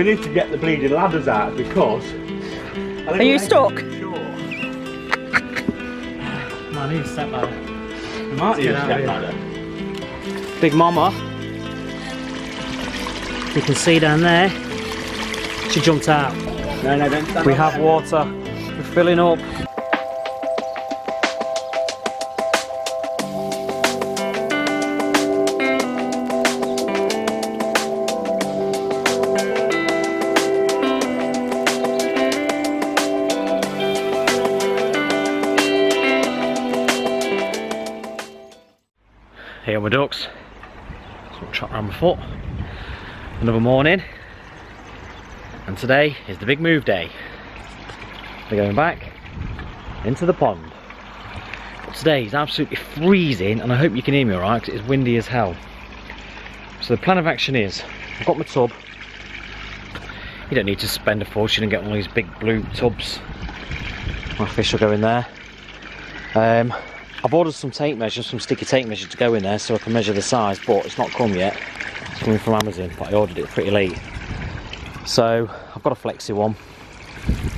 we need to get the bleeding ladders out because... Are you stuck? Sure. I need a step ladder. We might need a step ladder. Big Mama, you can see down there, she jumped out. No, don't stand We on have there. water, we're filling up. Here are my ducks. So I'll trot around my foot. Another morning. And today is the big move day. We're going back into the pond. But today is absolutely freezing, and I hope you can hear me alright because it's windy as hell. So the plan of action is, I've got my tub. You don't need to spend a fortune and get one of these big blue tubs. My fish will go in there. I've ordered some tape measures, some sticky tape measures to go in there so I can measure the size, but it's not come yet. It's coming from Amazon, but I ordered it pretty late. So I've got a flexi one.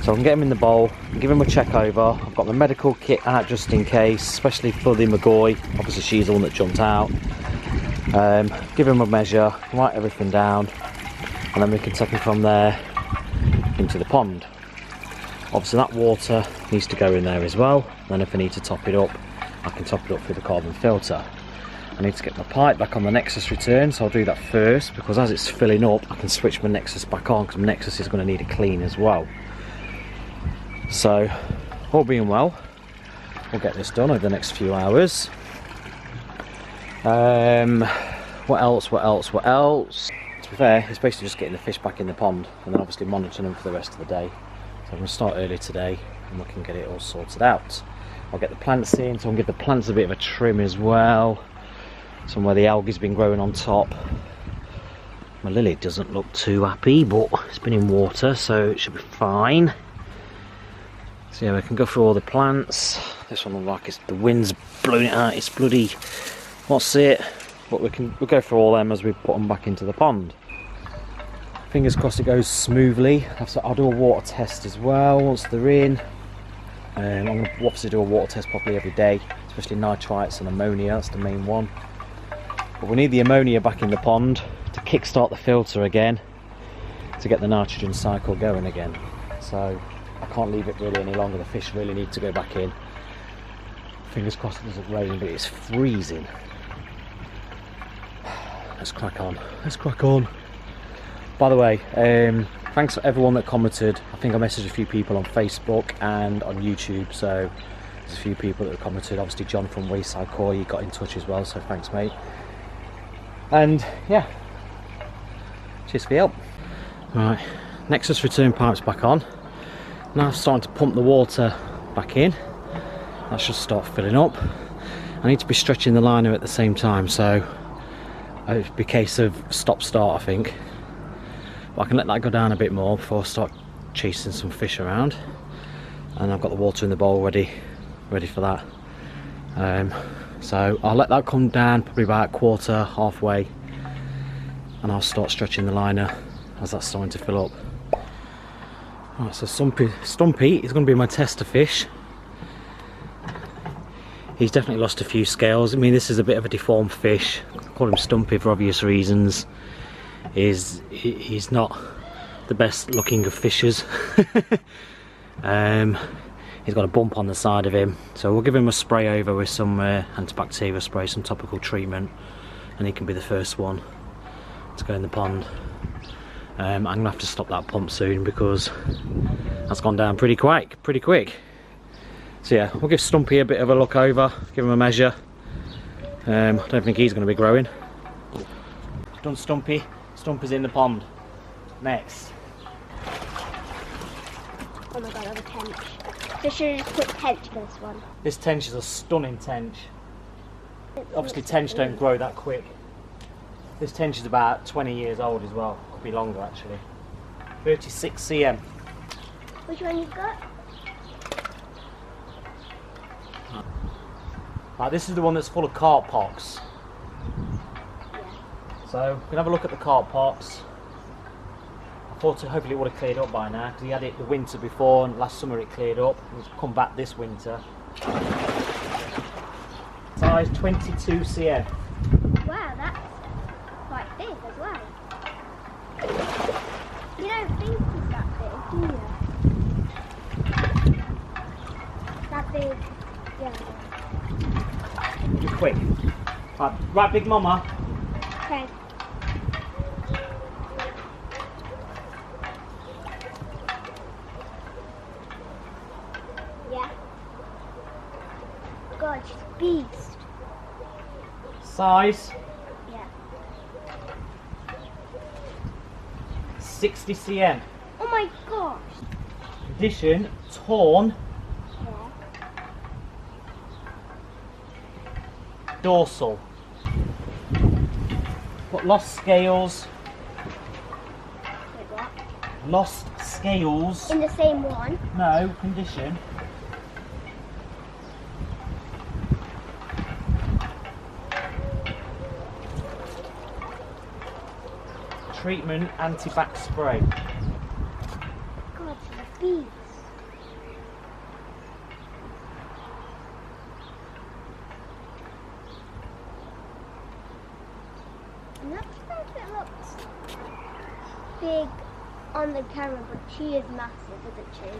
So I can get him in the bowl and give him a check over. I've got my medical kit out just in case, especially for the McGoy. Obviously she's the one that jumped out. Give him a measure, write everything down, and then we can take him from there into the pond. Obviously that water needs to go in there as well. Then if I need to top it up, I can top it up through the carbon filter. I need to get my pipe back on the Nexus return, so I'll do that first, because as it's filling up I can switch my Nexus back on, because my Nexus is going to need a clean as well. So all being well, we'll get this done over the next few hours. What else? To be fair, it's basically just getting the fish back in the pond and then obviously monitoring them for the rest of the day. So I'm going to start early today and we can get it all sorted out. I'll get the plants in, so I can give the plants a bit of a trim as well. Somewhere the algae's been growing on top. My lily doesn't look too happy, but it's been in water, so it should be fine. So yeah, we can go through all the plants. This one looks like it's, the wind's blowing it out, it's bloody, what's it? But we'll go through all them as we put them back into the pond. Fingers crossed it goes smoothly. I'll do a water test as well once they're in. I'm going to obviously do a water test properly every day, especially nitrites and ammonia, that's the main one. But we need the ammonia back in the pond to kickstart the filter again, to get the nitrogen cycle going again. So I can't leave it really any longer, the fish really need to go back in. Fingers crossed it doesn't rain, but it's freezing. Let's crack on, let's crack on. By the way, thanks for everyone that commented. I think I messaged a few people on Facebook and on YouTube, so there's a few people that have commented. Obviously John from Wayside Koi, he got in touch as well, so thanks mate. And yeah, cheers for the help. Right, Nexus return pipe's back on. Now I'm starting to pump the water back in. That should start filling up. I need to be stretching the liner at the same time, so it'll be a case of stop-start I think. But I can let that go down a bit more before I start chasing some fish around. And I've got the water in the bowl ready for that. So I'll let that come down probably about quarter, halfway, and I'll start stretching the liner as that's starting to fill up. Right, so Stumpy is going to be my tester fish. He's definitely lost a few scales. I mean, this is a bit of a deformed fish. I call him Stumpy for obvious reasons. He's not the best looking of fishes. He's got a bump on the side of him, so we'll give him a spray over with some antibacterial spray, some topical treatment, and he can be the first one to go in the pond. I'm gonna have to stop that pump soon because that's gone down pretty quick. So yeah, we'll give Stumpy a bit of a look over, give him a measure. I don't think he's going to be growing. Done Stumpy. Stumpy's in the pond. Next. Oh my god, I have a tench. They should have put tench for this one. This tench is a stunning tench. Obviously tench don't grow that quick. This tench is about 20 years old as well. Could be longer actually. 36 cm. Which one you got? Right, this is the one that's full of carp pox. Yeah. So we can have a look at the carp pox. I thought hopefully it would have cleared up by now because he had it the winter before and last summer it cleared up. It's come back this winter. Size 22 cm. Wow, that's quite big as well. You don't think it's that big, do you? That big, yeah. Just quick. Right, Big Mama. Okay. Yeah. God, she's a beast. Size Yeah. 60 cm. Oh my gosh. Condition torn Yeah. dorsal. Got lost scales. Wait, what? Lost scales. In the same one. No, condition. Treatment anti-back spray. God, she's a beast. I'm not sure if it looks big on the camera, but she is massive, isn't she?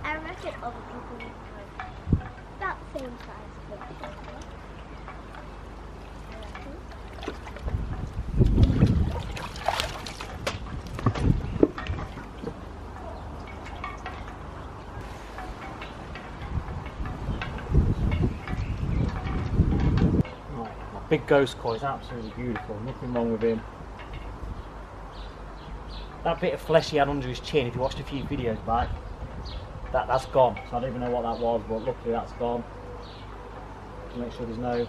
I reckon other people would have that same size fish. I reckon. My big ghost koi is absolutely beautiful, nothing wrong with him. That bit of flesh he had under his chin, if you watched a few videos back, that's gone. So I don't even know what that was, but luckily that's gone. To make sure there's no...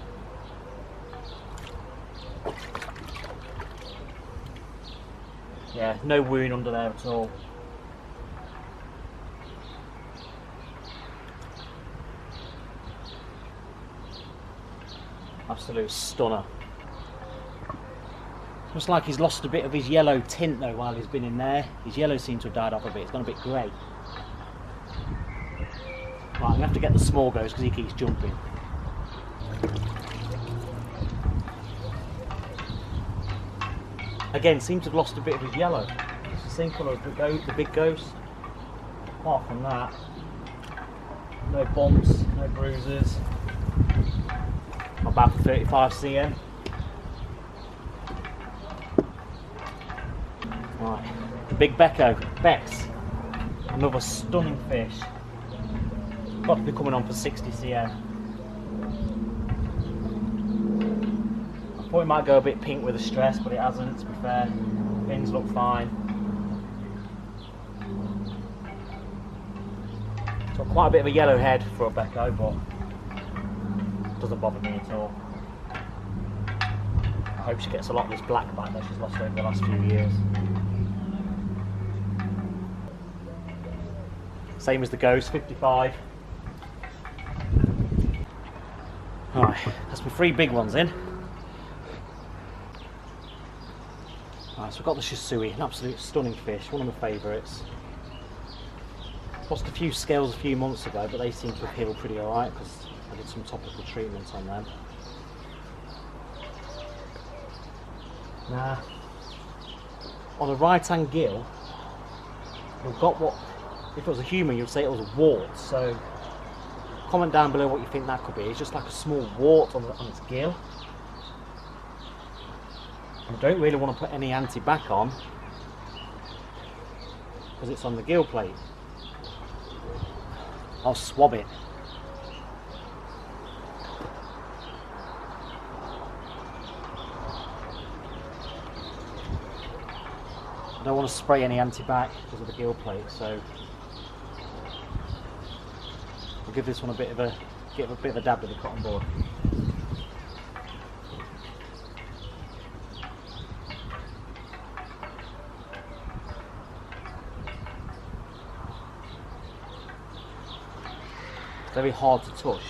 Yeah, no wound under there at all. Absolute stunner. Looks like he's lost a bit of his yellow tint though while he's been in there. His yellow seems to have died off a bit, it's gone a bit grey. Right, I'm going to have to get the small ghost because he keeps jumping. Again, seems to have lost a bit of his yellow. It's the same colour as the big ghost. Apart from that, no bumps, no bruises. Not bad for 35 cm. Right, big Becco, Bex. Another stunning fish. Got to be coming on for 60 cm. I thought it might go a bit pink with the stress, but it hasn't, to be fair. Fins look fine. It's got quite a bit of a yellow head for a Becco, but it doesn't bother me at all. I hope she gets a lot of this black back that she's lost over the last few years. Same as the ghost, 55. Alright, that's my 3 big ones in. Alright, so we've got the Shisui, an absolute stunning fish, one of my favourites. Lost a few scales a few months ago, but they seem to have healed pretty alright because I did some topical treatment on them. Now, on the right hand gill, we've got what, if it was a human you'd say it was a wart, so comment down below what you think that could be. It's just like a small wart on its gill. I don't really want to put any anti-back on because it's on the gill plate. I'll swab it. I don't want to spray any anti-back because of the gill plate, so I'll give this one a bit of a dab with the cotton board. It's very hard to touch.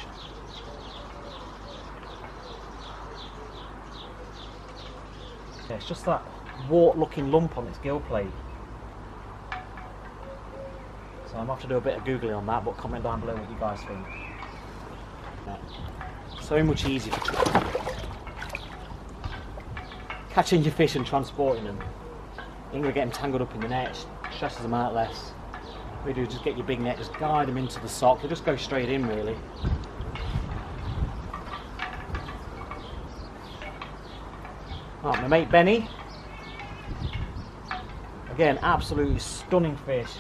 Yeah, it's just that wart-looking lump on its gill plate. So I'm going to have to do a bit of googling on that, but comment down below what you guys think. Yeah. So much easier catching your fish and transporting them. You're going to get them tangled up in the net, it stresses them out less. What you do is just get your big net, just guide them into the sock, they just go straight in really. Right, my mate Benny. Again, absolutely stunning fish.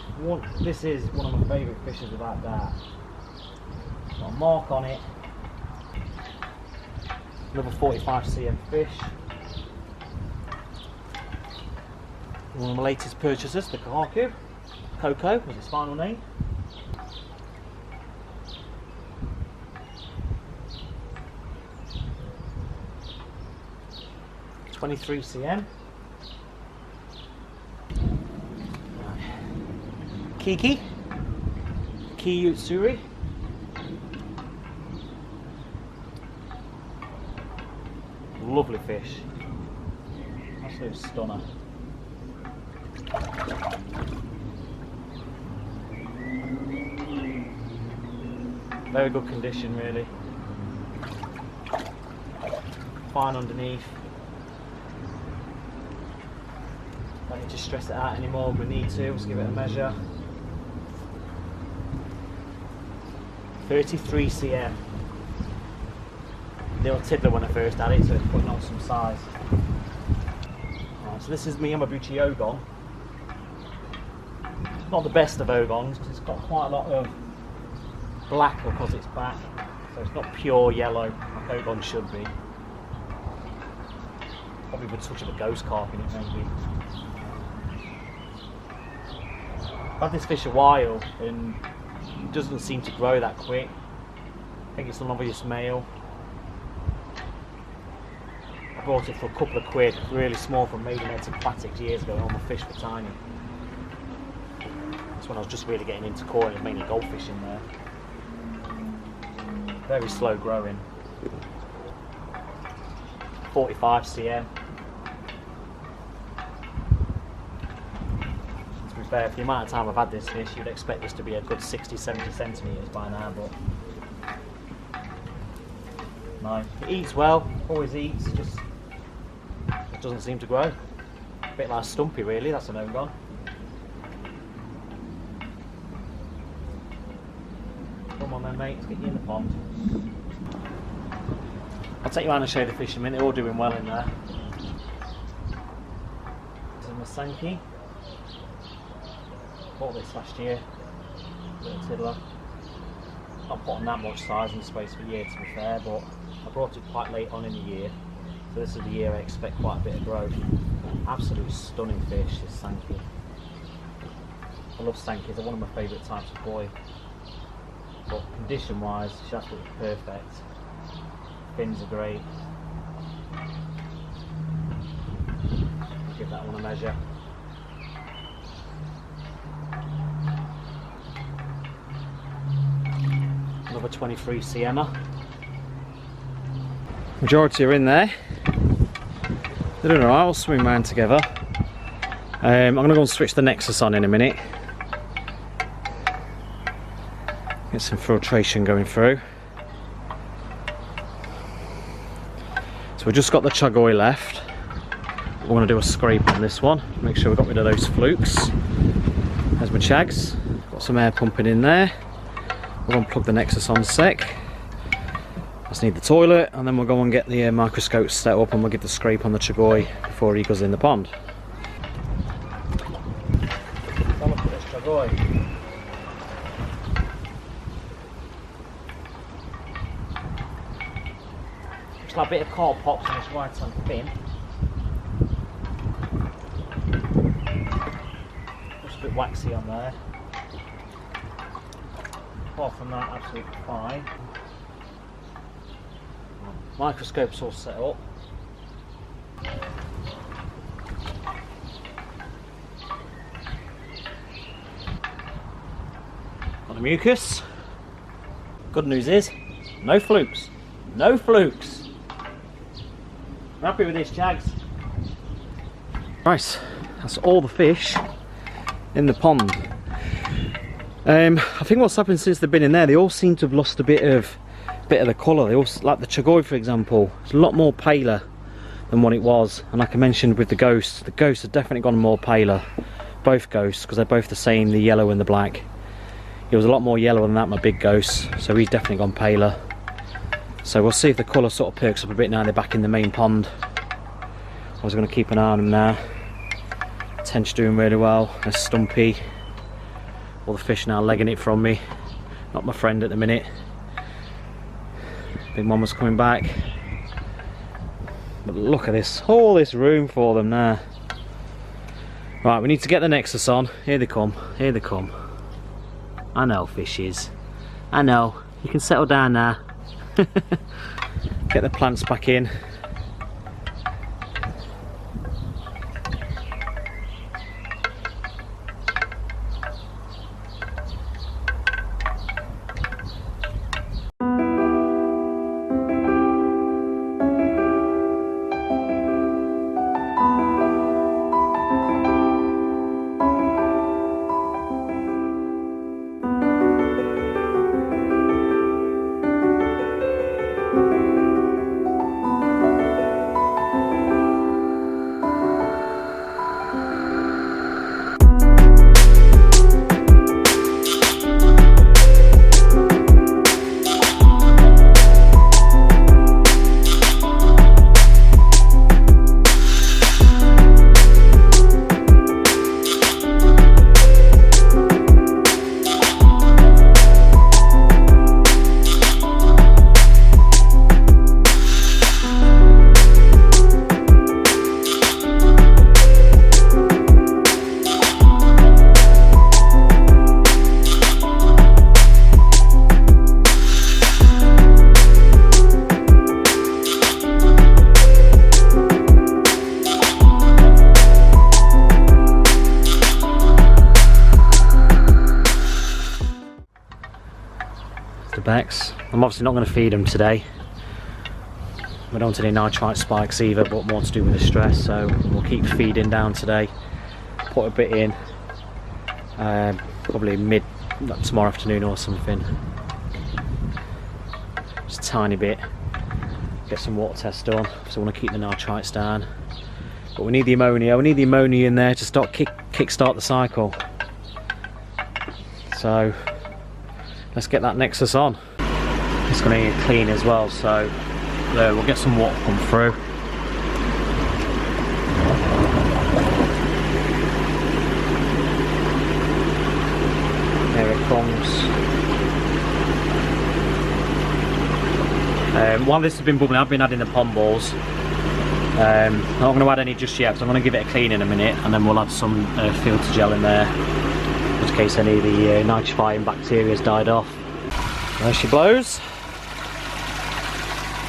This is one of my favourite fishes without doubt. Got a mark on it. Another 45 cm fish. One of my latest purchases, the Kahaku. Coco was his final name. .23 cm. Kiki. Kiyutsuri. Lovely fish. Absolute stunner. Very good condition really. Fine underneath. Don't need to stress it out anymore if we need to. Let's give it a measure. 33 cm. Little tiddler when I first had it, so it's putting on some size. Right, so this is my Yamabuchi Ogon. Not the best of Ogons because it's got quite a lot of black across its back, so it's not pure yellow like Ogon should be. Probably with a touch of a ghost carp in it maybe. I've had this fish a while and it doesn't seem to grow that quick. I think it's an obvious male. I bought it for a couple of quid, really small from Maidenhead to Aquatics years ago, and all my fish were tiny. That's when I was just really getting into coring and mainly goldfish in there. Very slow growing. 45 cm. To be fair, for the amount of time I've had this fish, you'd expect this to be a good 60-70 centimetres by now, but no. It eats well, always eats, just it doesn't seem to grow. A bit like Stumpy really, that's an Ogon. Come on then mate, let's get you in the pond. I'll take you around and show you the fish in a minute, they're all doing well in there. This is my Sankey. Bought this last year, little tiddler. Not put on that much size in the space of a year to be fair, but I brought it quite late on in the year. So this is the year I expect quite a bit of growth. Absolute stunning fish, this Sankey. I love Sankeys, they're one of my favourite types of koi. But condition wise, she's absolutely perfect. Fins are great. Give that one a measure. Another 23 cm. Majority are in there. They're doing alright, we'll swim round together. I'm going to go and switch the Nexus on in a minute. Get some filtration going through. So we've just got the Chagoi left. We want to do a scrape on this one, make sure we've got rid of those flukes. There's my Chags, got some air pumping in there. We'll unplug the Nexus on a sec. Just need the toilet, and then we'll go and get the microscope set up, and we'll give the scrape on the Chagoi before he goes in the pond. Have a look at this Chagoi. Just like a bit of coral pops on his right hand fin. Just a bit waxy on there. Apart from that, absolutely fine. Microscope's all set up. Got the mucus. Good news is, no flukes. No flukes. I'm happy with this, Chags. Right, that's all the fish in the pond. I think what's happened since they've been in there, they all seem to have lost a bit of the colour. They all, like the chagoi for example, it's a lot more paler than what it was. And like I mentioned with the ghosts have definitely gone more paler. Both ghosts, because they're both the same, the yellow and the black. It was a lot more yellow than that, my big ghost, so he's definitely gone paler. So we'll see if the colour sort of perks up a bit now they're back in the main pond. I was going to keep an eye on them now. Tench doing really well, there's Stumpy. All the fish now legging it from me. Not my friend at the minute. Big Mama's coming back. But look at this, all this room for them now. Right, we need to get the Nexus on. Here they come, here they come. I know, fishes. I know. You can settle down now. Get the plants back in. I'm obviously not going to feed them today. We don't want any nitrite spikes either, but more to do with the stress, so we'll keep feeding down today. Put a bit in, probably tomorrow afternoon or something. Just a tiny bit. Get some water tests done, so I want to keep the nitrites down. But we need the ammonia. We need the ammonia in there to start kick-start the cycle. So let's get that Nexus on. It's going to need clean as well, so we'll get some water come through. Here it comes. While this has been bubbling, I've been adding the pond balls. I'm not going to add any just yet, because I'm going to give it a clean in a minute, and then we'll add some filter gel in there, just in case any of the nitrifying bacteria has died off. There she blows.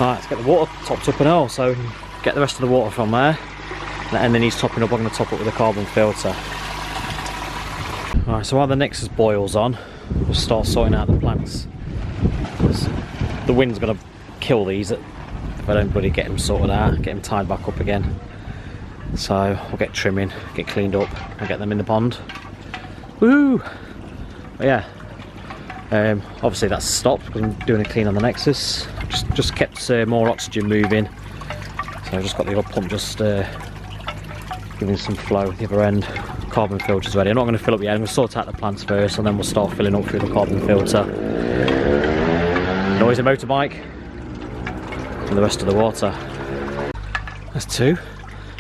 Right, let's get the water topped up and all, so get the rest of the water from there, and then he's topping up. I'm going to top it with a carbon filter. Right, so while the Nexus boils on, we'll start sorting out the plants. The wind's going to kill these if I don't bloody get them sorted out, get them tied back up again. So we'll get trimming, get cleaned up, and get them in the pond. Woo! But yeah. Obviously that's stopped because I'm doing a clean on the Nexus. Just kept more oxygen moving, so I've just got the old pump just giving some flow at the other end. Carbon filter's ready. I'm not going to fill up yet. I'm going to sort out the plants first, and then we'll start filling up through the carbon filter. Noisy motorbike and the rest of the water. That's two.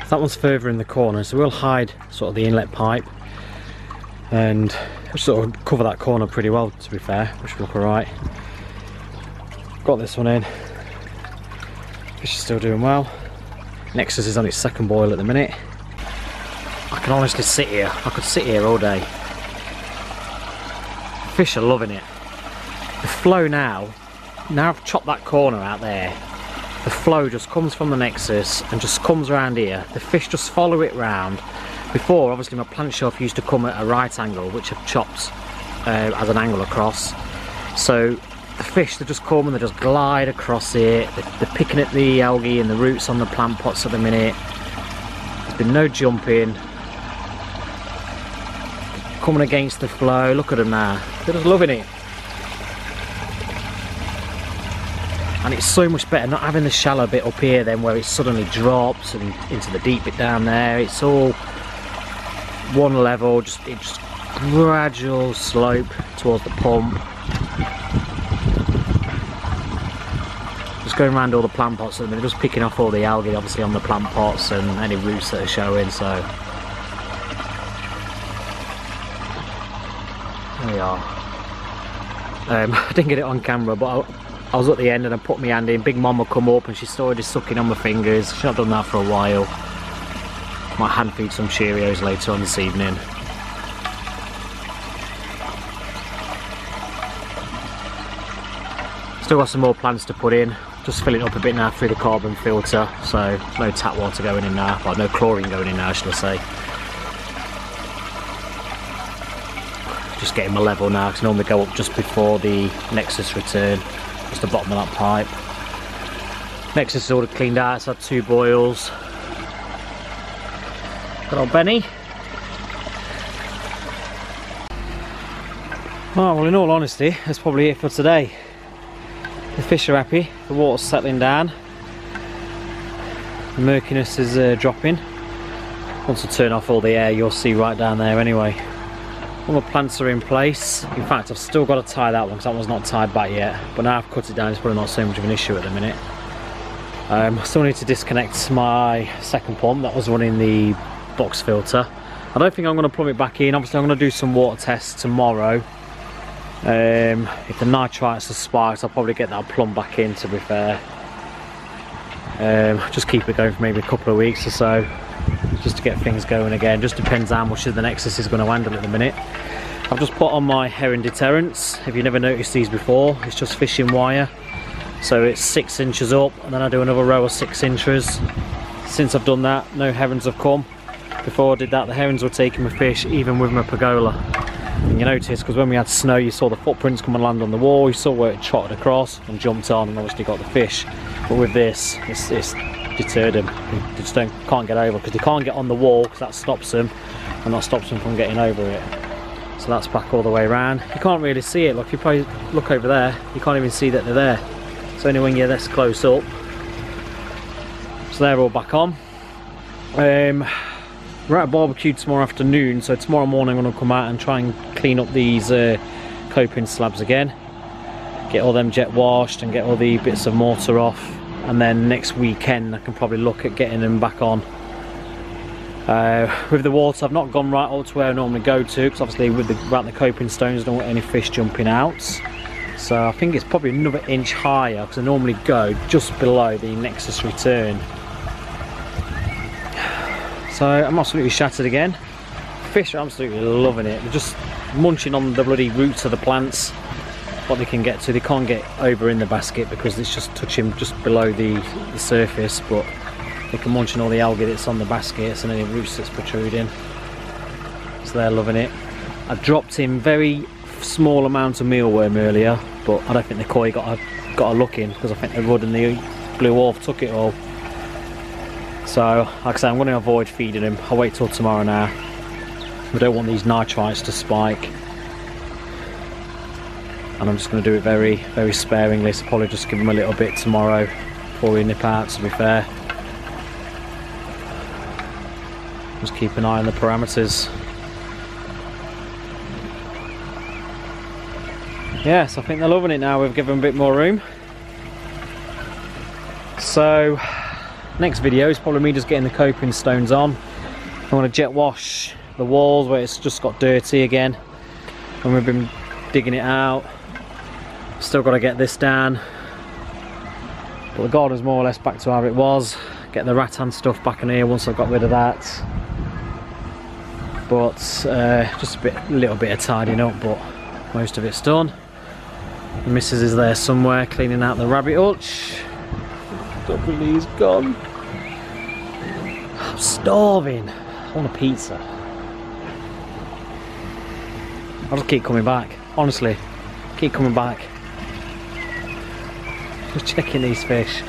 That one's further in the corner, so we'll hide sort of the inlet pipe and sort of cover that corner pretty well, to be fair, which will look alright. Got this one in. Fish is still doing well. Nexus is on its second boil at the minute. I can honestly sit here. I could sit here all day. Fish are loving it. The flow now I've chopped that corner out there, the flow just comes from the Nexus and just comes around here. The fish just follow it round. Before, obviously my plant shelf used to come at a right angle, which I've chopped as an angle across. So the fish, they just come and they just glide across it. They're picking at the algae and the roots on the plant pots at the minute. There's been no jumping. Coming against the flow, look at them now. They're just loving it. And it's so much better not having the shallow bit up here then where it suddenly drops and into the deep bit down there. It's all one level, it's just gradual slope towards the pump. Just going around all the plant pots at the minute, just picking off all the algae obviously on the plant pots and any roots that are showing, so there we are. I didn't get it on camera, but I was at the end and I put my hand in. Big Mama come up and she's already sucking on my fingers. She's not done that for a while. Might hand feed some Cheerios later on this evening. Still got some more plants to put in. Just filling up a bit now through the carbon filter, so no tap water going in now. Well, no chlorine going in now, should I say. Just getting my level now, because I normally go up just before the Nexus return. Just the bottom of that pipe. Nexus is all cleaned out, it's had 2 boils. Good old Benny. Oh, well, in all honesty, that's probably it for today. The fish are happy, the water's settling down. The murkiness is dropping. Once I turn off all the air, you'll see right down there anyway. All the plants are in place. In fact, I've still got to tie that one because that one's not tied back yet. But now I've cut it down, it's probably not so much of an issue at the minute. I still need to disconnect my second pump that was running the box filter. I don't think I'm going to plumb it back in. Obviously I'm going to do some water tests tomorrow. If the nitrites are spiked, I'll probably get that plumb back in, to be fair. Just keep it going for maybe a couple of weeks or so, just to get things going again. Just depends how much of the Nexus is going to handle at the minute. I've just put on my herring deterrents. If you've never noticed these before, it's just fishing wire. So it's 6 inches up, and then I do another row of 6 inches. Since I've done that, no herons have come. Before I did that, the herons were taking my fish, even with my pergola. And you notice, because when we had snow, you saw the footprints come and land on the wall, you saw where it trotted across and jumped on and obviously got the fish. But with this, it's deterred them. They just can't get over, because they can't get on the wall, because that stops them, and that stops them from getting over it. So that's back all the way around. You can't really see it. Look, if you probably look over there, you can't even see that they're there. It's only when you're this close up. So they're all back on. We're at a barbecue tomorrow afternoon, so tomorrow morning I'm going to come out and try and clean up these coping slabs again. Get all them jet washed and get all the bits of mortar off, and then next weekend I can probably look at getting them back on. With the water, I've not gone right up to where I normally go to, because obviously with around the coping stones I don't want any fish jumping out. So I think it's probably another inch higher, because I normally go just below the Nexus return. So I'm absolutely shattered again. Fish are absolutely loving it. They're just munching on the bloody roots of the plants, what they can get to. They can't get over in the basket because it's just touching just below the surface, but they can munch on all the algae that's on the baskets and any roots that's protruding. So they're loving it. I dropped in very small amounts of mealworm earlier, but I don't think the koi got a look in, because I think the rudd and the blue wolf took it all. So, like I say, I'm going to avoid feeding them. I'll wait till tomorrow now. We don't want these nitrites to spike. And I'm just going to do it very, very sparingly. So probably just give them a little bit tomorrow before we nip out, to be fair. Just keep an eye on the parameters. Yes, I think they're loving it now. We've given them a bit more room. So next video is probably me just getting the coping stones on. I want to jet wash the walls where it's just got dirty again, and we've been digging it out. Still got to get this down, but the garden's more or less back to how it was. Get the rattan stuff back in here once I've got rid of that. But just a little bit of tidying up, but most of it's done. The missus is there somewhere cleaning out the rabbit hutch. He's gone. I'm starving. I want a pizza. I'll just keep coming back. Honestly, keep coming back. Just checking these fish.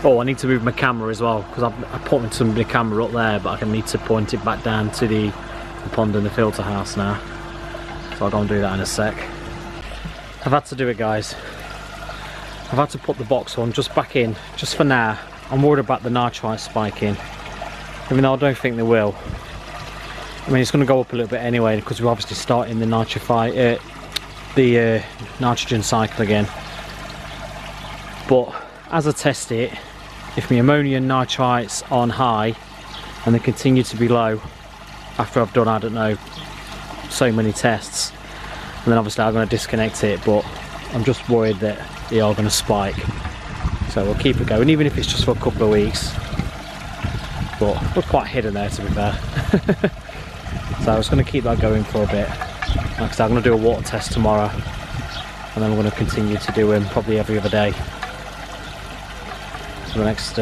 Oh, I need to move my camera as well, because I pointed the camera up there, but I need to point it back down to the pond and the filter house now. So I'll go and do that in a sec. I've had to do it, guys. I've had to put the box on just back in, just for now. I'm worried about the nitrite spiking, even though I don't think they will. I mean, it's going to go up a little bit anyway, because we're obviously starting the nitrogen cycle again. But as I test it, if my ammonia and nitrites on high and they continue to be low after I've done, I don't know, so many tests, and then obviously I'm going to disconnect it, but I'm just worried that they are going to spike. So we'll keep it going, even if it's just for a couple of weeks. But we're quite hidden there, to be fair. So I was going to keep that going for a bit. Like I said, I'm going to do a water test tomorrow, and then we're going to continue to do them probably every other day for the next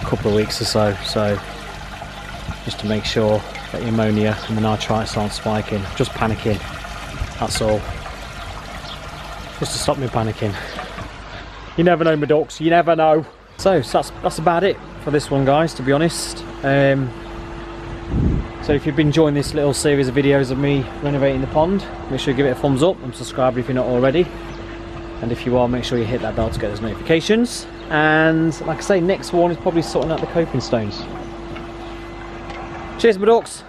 couple of weeks or so. So just to make sure that the ammonia and the nitrites aren't spiking, just panicking, that's all. Just to stop me panicking. You never know, my ducks, you never know. So that's about it for this one, guys, to be honest. So if you've been enjoying this little series of videos of me renovating the pond, make sure you give it a thumbs up and subscribe if you're not already. And if you are, make sure you hit that bell to get those notifications. And like I say, next one is probably sorting out the coping stones. Cheers, my ducks.